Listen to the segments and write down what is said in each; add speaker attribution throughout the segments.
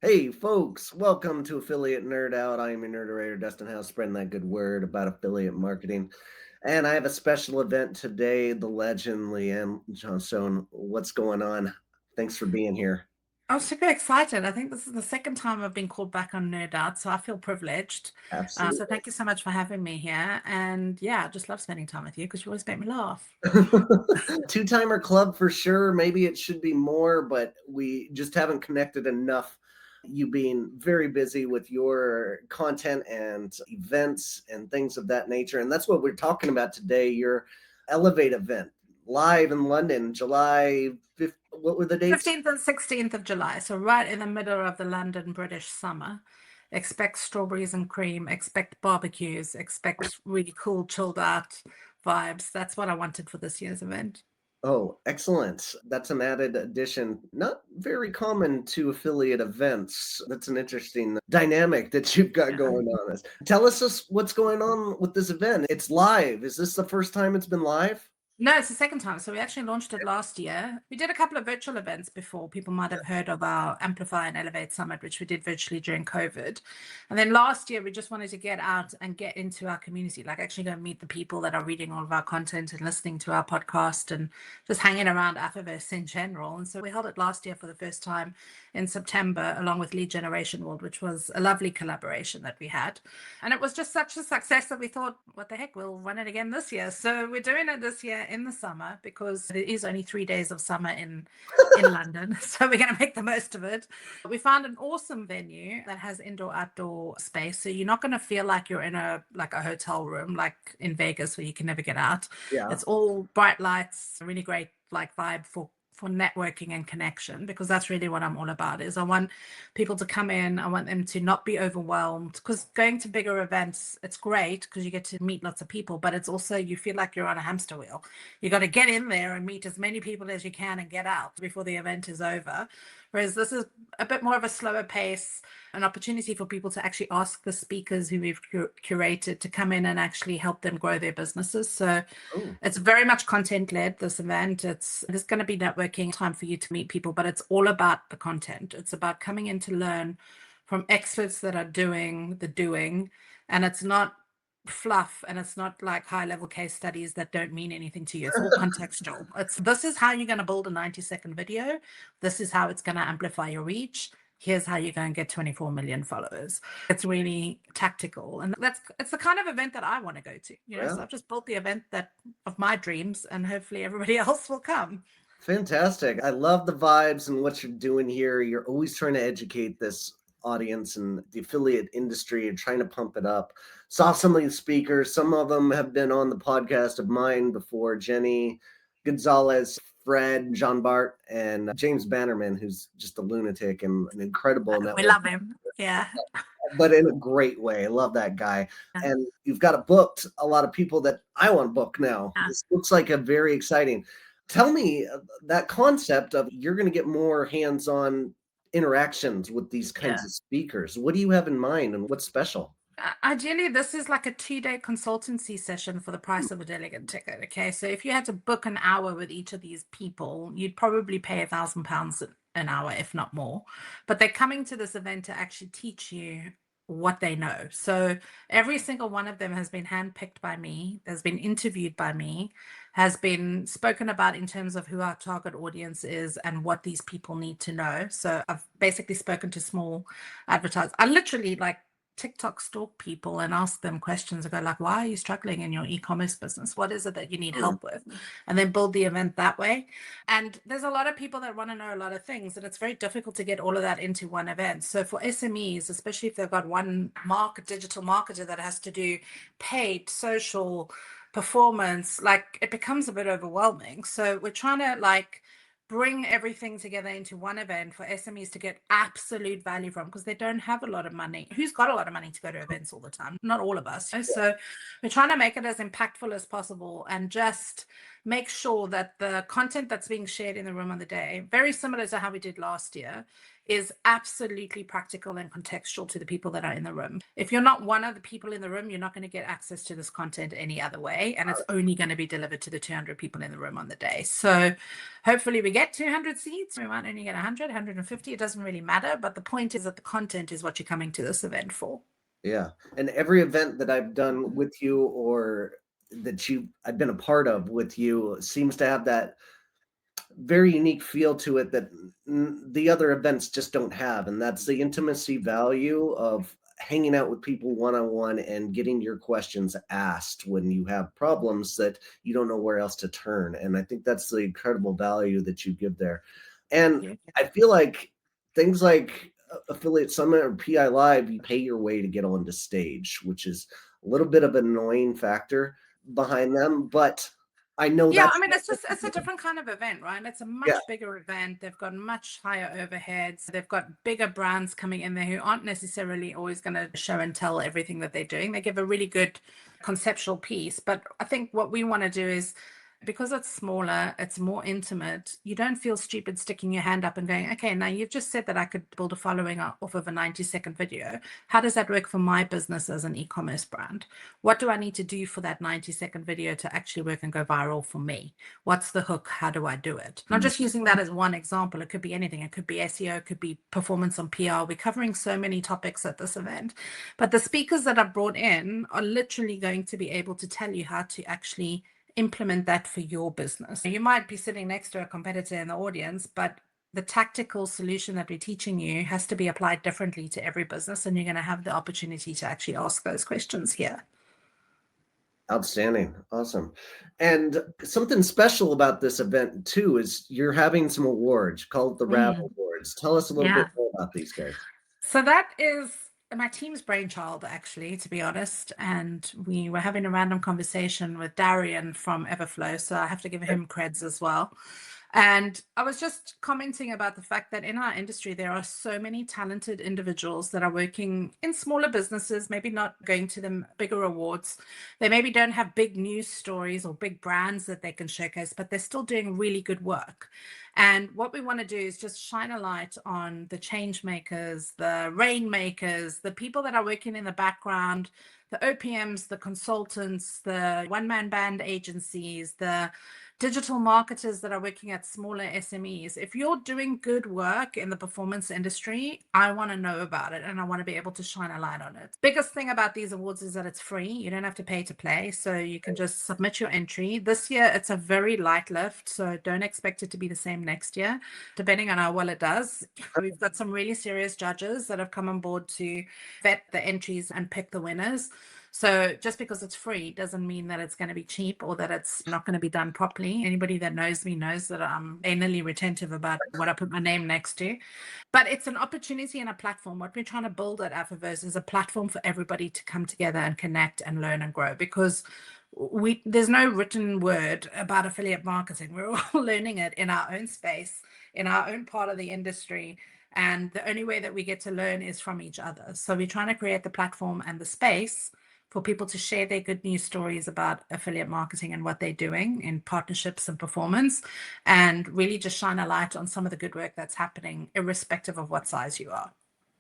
Speaker 1: Hey, folks, welcome to Affiliate Nerd Out. I am your nerderator, Dustin House, spreading that good word about affiliate marketing. And I have a special event today, the legend Leanne Johnstone. What's going on? Thanks for being here.
Speaker 2: I'm super excited. I think this is the second time I've been called back on Nerd Out, so I feel privileged. So
Speaker 1: Absolutely.
Speaker 2: thank you so much for having me here. And yeah, I just love spending time with you because you always make me laugh.
Speaker 1: Two-timer club for sure. Maybe it should be more, but we just haven't connected enough. You being very busy with your content and events and things of that nature. And that's what we're talking about today. Your Elevate event live in London, July 5th. What were the dates?
Speaker 2: 15th and 16th of July, so right in the middle of the London British summer. Expect strawberries and cream, expect barbecues, expect really cool, chilled out vibes. That's what I wanted for this year's event.
Speaker 1: Oh, excellent. That's an added addition. Not very common to affiliate events. That's an interesting dynamic that you've got
Speaker 2: Yeah.
Speaker 1: going on. Tell us what's going on with this event. It's live. Is this the first time it's been live?
Speaker 2: No, it's the second time. So we actually launched it last year. We did a couple of virtual events before. People might have heard of our Amplify and Elevate Summit, which we did virtually during COVID. And then last year, we just wanted to get out and get into our community, like actually go and meet the people that are reading all of our content and listening to our podcast and just hanging around Afterverse in general. And so we held it last year for the first time in September, along with Lead Generation World, which was a lovely collaboration that we had. And it was just such a success that we thought, what the heck, we'll run it again this year. So we're doing it this year in the summer because it is only 3 days of summer in London. So we're going to make the most of it. We found an awesome venue that has indoor outdoor space. So you're not going to feel like you're in a hotel room like in Vegas where you can never get out.
Speaker 1: Yeah.
Speaker 2: It's all bright lights, really great like vibe for networking and connection, because that's really what I'm all about. Is I want people to come in, I want them to not be overwhelmed, because going to bigger events, it's great because you get to meet lots of people, but it's also you feel like you're on a hamster wheel. You got to get in there and meet as many people as you can and get out before the event is over. Whereas this is a bit more of a slower pace, an opportunity for people to actually ask the speakers who we've curated to come in and actually help them grow their businesses. So
Speaker 1: Oh,
Speaker 2: it's very much content led, this event. It's going to be networking time for you to meet people, but it's all about the content. It's about coming in to learn from experts that are doing the doing. And it's not fluff, and it's not like high level case studies that don't mean anything to you. It's all contextual. It's this is how you're going to build a 90-second video. This is how it's going to amplify your reach. Here's how you're going to get 24 million followers. It's really tactical, and it's the kind of event that I want to go to.
Speaker 1: yeah.
Speaker 2: So I've just built the event that of my dreams, and hopefully everybody else will come.
Speaker 1: Fantastic. I love the vibes and what you're doing here. You're always trying to educate this audience and the affiliate industry and trying to pump it up. Saw some of these speakers. Some of them have been on the podcast of mine before. Jenny Gonzalez, Fred, Jean Bart, and James Bannerman, who's just a lunatic and an incredible
Speaker 2: We
Speaker 1: network,
Speaker 2: love him. Yeah.
Speaker 1: but in a great way. I love that guy. And you've got a booked a lot of people that I want to book now.
Speaker 2: Yeah.
Speaker 1: This looks like a very exciting. Tell me that concept of you're going to get more hands-on interactions with these kinds
Speaker 2: Yeah.
Speaker 1: of speakers. What do you have in mind and what's special?
Speaker 2: Ideally, this is like a 2-day consultancy session for the price of a delegate ticket. Okay, so if you had to book an hour with each of these people, you'd probably pay £1,000 an hour, if not more. But they're coming to this event to actually teach you what they know. So every single one of them has been handpicked by me, has been interviewed by me, has been spoken about in terms of who our target audience is and what these people need to know. So I've basically spoken to small advertisers. I literally like TikTok stalk people and ask them questions and go like, why are you struggling in your e-commerce business? What is it that you need
Speaker 1: Hmm.
Speaker 2: help with? And then build the event that way. And there's a lot of people that want to know a lot of things, and it's very difficult to get all of that into one event. So for SMEs, especially if they've got one digital marketer that has to do paid, social, performance, like it becomes a bit overwhelming. So we're trying to like bring everything together into one event for SMEs to get absolute value from, because they don't have a lot of money. Who's got a lot of money to go to events all the time? Not all of us. So we're trying to make it as impactful as possible and just make sure that the content that's being shared in the room on the day, very similar to how we did last year, is absolutely practical and contextual to the people that are in the room. If you're not one of the people in the room, you're not going to get access to this content any other way. And it's only going to be delivered to the 200 people in the room on the day. So hopefully we get 200 seats. We might only get 100, 150. It doesn't really matter. But the point is that the content is what you're coming to this event for.
Speaker 1: Yeah. And every event that I've done with you or I've been a part of with you seems to have that very unique feel to it that the other events just don't have. And that's the intimacy value of hanging out with people one-on-one and getting your questions asked when you have problems that you don't know where else to turn. And I think that's the incredible value that you give there. And I feel like things like Affiliate Summit or PI Live, you pay your way to get onto stage, which is a little bit of an annoying factor behind them, but I know
Speaker 2: Yeah,
Speaker 1: that's
Speaker 2: I mean, it's a different kind of event, right? It's a much bigger event. They've got much higher overheads. They've got bigger brands coming in there who aren't necessarily always going to show and tell everything that they're doing. They give a really good conceptual piece. But I think what we want to do is, because it's smaller, it's more intimate, you don't feel stupid sticking your hand up and going, okay, now you've just said that I could build a following off of a 90-second video. How does that work for my business as an e-commerce brand? What do I need to do for that 90-second video to actually work and go viral for me? What's the hook? How do I do it? And I'm just using that as one example. It could be anything. It could be SEO, it could be performance on PR. We're covering so many topics at this event. But the speakers that I've brought in are literally going to be able to tell you how to actually implement that for your business. You might be sitting next to a competitor in the audience, but the tactical solution that we're teaching you has to be applied differently to every business, and you're going to have the opportunity to actually ask those questions here.
Speaker 1: Outstanding. Awesome. And something special about this event too is you're having some awards called the RAV Awards. Tell us a little bit more about these guys.
Speaker 2: So that is my team's brainchild, actually, to be honest. And we were having a random conversation with Darian from Everflow, so I have to give him creds as well. And I was just commenting about the fact that in our industry, there are so many talented individuals that are working in smaller businesses, maybe not going to the bigger awards. They maybe don't have big news stories or big brands that they can showcase, but they're still doing really good work. And what we want to do is just shine a light on the change makers, the rainmakers, the people that are working in the background, the OPMs, the consultants, the one-man band agencies, the digital marketers that are working at smaller SMEs. If you're doing good work in the performance industry, I want to know about it and I want to be able to shine a light on it. Biggest thing about these awards is that it's free. You don't have to pay to play, so you can just submit your entry. This year, it's a very light lift, so don't expect it to be the same next year, depending on how well it does. We've got some really serious judges that have come on board to vet the entries and pick the winners. So just because it's free doesn't mean that it's going to be cheap or that it's not going to be done properly. Anybody that knows me knows that I'm anally retentive about what I put my name next to. But it's an opportunity and a platform. What we're trying to build at Afterverse is a platform for everybody to come together and connect and learn and grow, because there's no written word about affiliate marketing. We're all learning it in our own space, in our own part of the industry. And the only way that we get to learn is from each other. So we're trying to create the platform and the space for people to share their good news stories about affiliate marketing and what they're doing in partnerships and performance, and really just shine a light on some of the good work that's happening, irrespective of what size you are.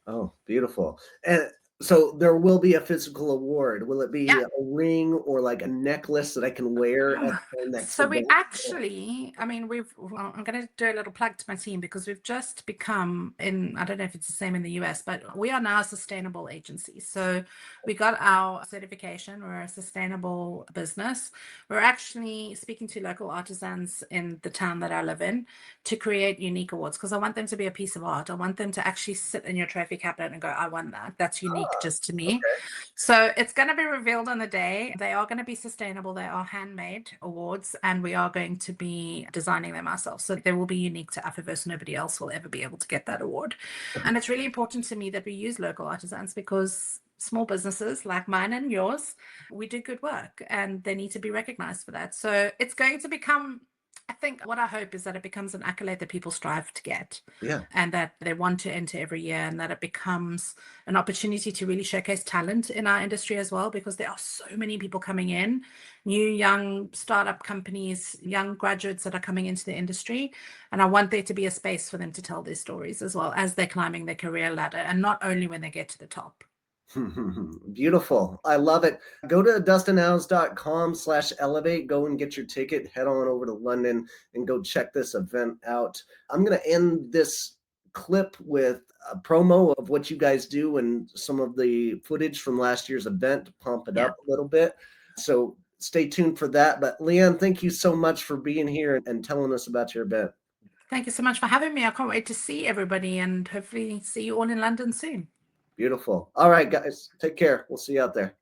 Speaker 1: Oh, beautiful. And so there will be a physical award. Will it be a ring or like a necklace that I can wear at the next
Speaker 2: So
Speaker 1: event?
Speaker 2: we actually, I mean, I'm going to do a little plug to my team, because we've just become I don't know if it's the same in the US, but we are now a sustainable agency. So we got our certification. We're a sustainable business. We're actually speaking to local artisans in the town that I live in to create unique awards, because I want them to be a piece of art. I want them to actually sit in your trophy cabinet and go, I won that. That's unique just to me. Okay. So it's going to be revealed on the day. They are going to be sustainable. They are handmade awards, and we are going to be designing them ourselves. So they will be unique to Afterverse. Nobody else will ever be able to get that award. And it's really important to me that we use local artisans, because small businesses like mine and yours, we do good work and they need to be recognized for that. So it's going to become I think what I hope is that it becomes an accolade that people strive to get,
Speaker 1: Yeah.
Speaker 2: and that they want to enter every year, and that it becomes an opportunity to really showcase talent in our industry as well, because there are so many people coming in, new young startup companies, young graduates that are coming into the industry. And I want there to be a space for them to tell their stories as well as they're climbing their career ladder, and not only when they get to the top.
Speaker 1: Beautiful. I love it. Go to dustinhowes.com/elevate. Go and get your ticket. Head on over to London and go check this event out. I'm going to end this clip with a promo of what you guys do and some of the footage from last year's event to pump it
Speaker 2: Yeah.
Speaker 1: up a little bit. So stay tuned for that. But Leanne, thank you so much for being here and telling us about your event.
Speaker 2: Thank you so much for having me. I can't wait to see everybody and hopefully see you all in London soon.
Speaker 1: Beautiful. All right, guys. Take care. We'll see you out there.